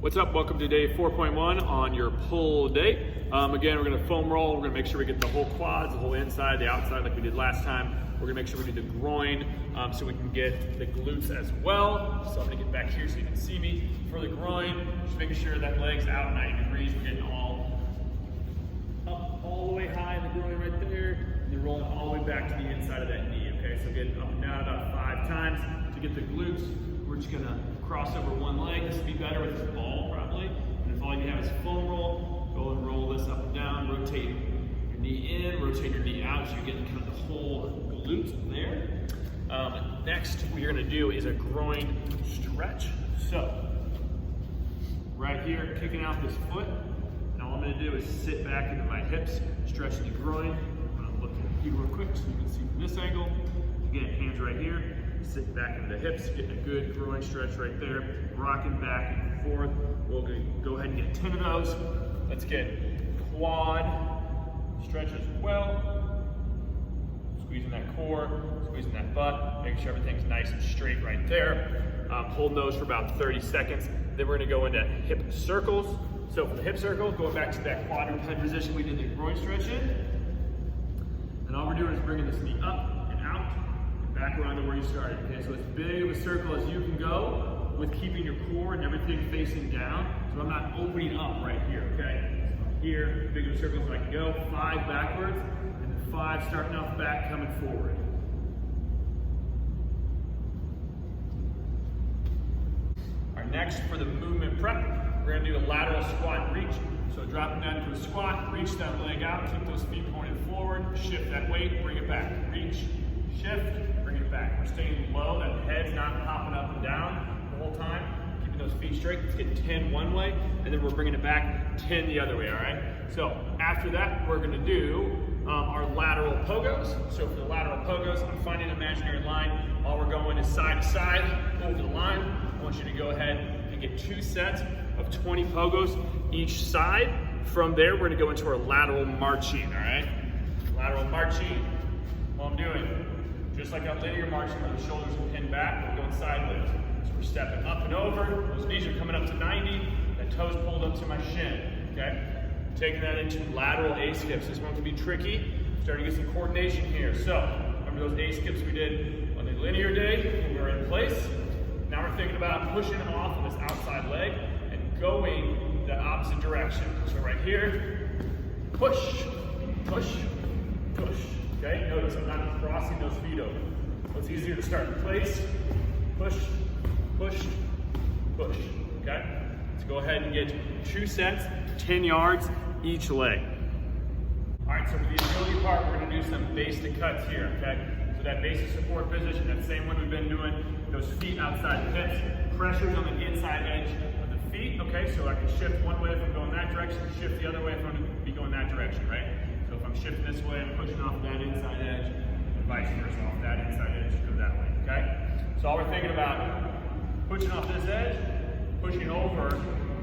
What's up? Welcome to day 4.1 on your pull day. Again, we're going to foam roll. We're going to make sure we get the whole quads, the whole inside, the outside like we did last time. We're going to make sure we do the groin so we can get the glutes as well. So I'm going to get back here so you can see me. For the groin, just making sure that leg's out 90 degrees. We're getting all up all the way high in the groin right there. And then rolling all the way back to the inside of that knee. Okay, so getting up and down about 5 times to get the glutes. We're just going to cross over one leg. This would be better with your ball probably. And if all you have is foam roll, go and roll this up and down, rotate your knee in, rotate your knee out, so you're getting kind of the whole glute there. Next, what you're gonna do is a groin stretch. So, right here, kicking out this foot. And all I'm gonna do is sit back into my hips, stretching the groin. I'm gonna look at you real quick so you can see from this angle. Again, hands right here. Sit back into the hips, getting a good groin stretch right there, rocking back and forth. We'll go ahead and get 10 of those. Let's get quad stretch as well. Squeezing that core, squeezing that butt, making sure everything's nice and straight right there. Holding those for about 30 seconds. Then we're gonna go into hip circles. So for the hip circle, going back to that quadruped position we did the groin stretch in. And all we're doing is bringing this knee up and out. Back around to where you started, okay? So as big of a circle as you can go with keeping your core and everything facing down. So I'm not opening up right here, okay? So here, big of a circle as I can go. 5 backwards, and then 5 starting off back, coming forward. All right, next for the movement prep, we're gonna do a lateral squat and reach. So dropping down to a squat, reach that leg out, keep those feet pointed forward, shift that weight, bring it back. Reach, shift, bring it back. We're staying low, that head's not popping up and down the whole time. Keeping those feet straight. Let's get 10 one way, and then we're bringing it back 10 the other way, all right? So after that, we're gonna do our lateral pogos. So for the lateral pogos, I'm finding an imaginary line. All we're going is side to side, over the line. I want you to go ahead and get 2 sets of 20 pogos each side. From there, we're gonna go into our lateral marching, all right? Lateral marching. What I'm doing, just like our linear marching where the shoulders are pinned back, we're going sideways. So we're stepping up and over, those knees are coming up to 90, that toes pulled up to my shin, okay? Taking that into lateral A-skips. This one can be tricky, starting to get some coordination here. So, remember those A-skips we did on the linear day when we were in place? Now we're thinking about pushing off of this outside leg and going the opposite direction. So right here, push, push, push. Okay, notice I'm not crossing those feet over. So it's easier to start in place. Push, push, push. Okay? Let's go ahead and get 2 sets, 10 yards each leg. All right, so for the agility part, we're gonna do some base to cuts here, okay? So that basic support position, that same one we've been doing, those feet outside the hips, pressures on the inside edge of the feet, okay? So I can shift one way if I'm going that direction, shift the other way if I'm gonna be going that direction, right? So if I'm shifting this way, I'm pushing off that inside edge, and vice versa, off that inside edge, go that way, okay? So all we're thinking about, pushing off this edge, pushing over,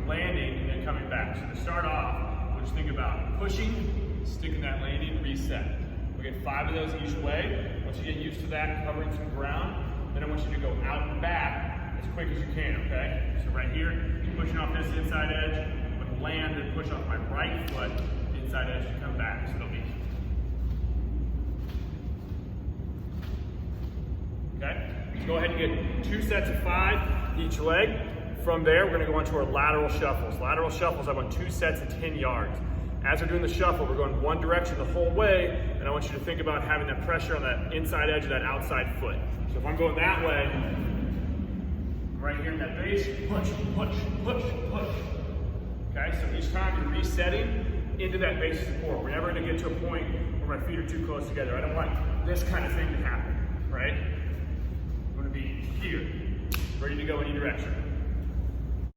landing, and then coming back. So to start off, we'll just think about pushing, sticking that landing, reset. We'll get 5 of those each way. Once you get used to that, covering some ground, then I want you to go out and back as quick as you can, okay? So right here, pushing off this inside edge, I'm gonna land and push off my right foot, inside edge to come back. So it'll be, okay? So go ahead and get 2 sets of 5 each leg. From there, we're gonna go into our lateral shuffles. Lateral shuffles, I want 2 sets of 10 yards. As we're doing the shuffle, we're going one direction the whole way, and I want you to think about having that pressure on that inside edge of that outside foot. So if I'm going that way, right here in that base, push, push, push, push. Okay, so each time you're resetting into that base support. We're never gonna get to a point where my feet are too close together. I don't want this kind of thing to happen, right? I'm gonna be here, ready to go any direction.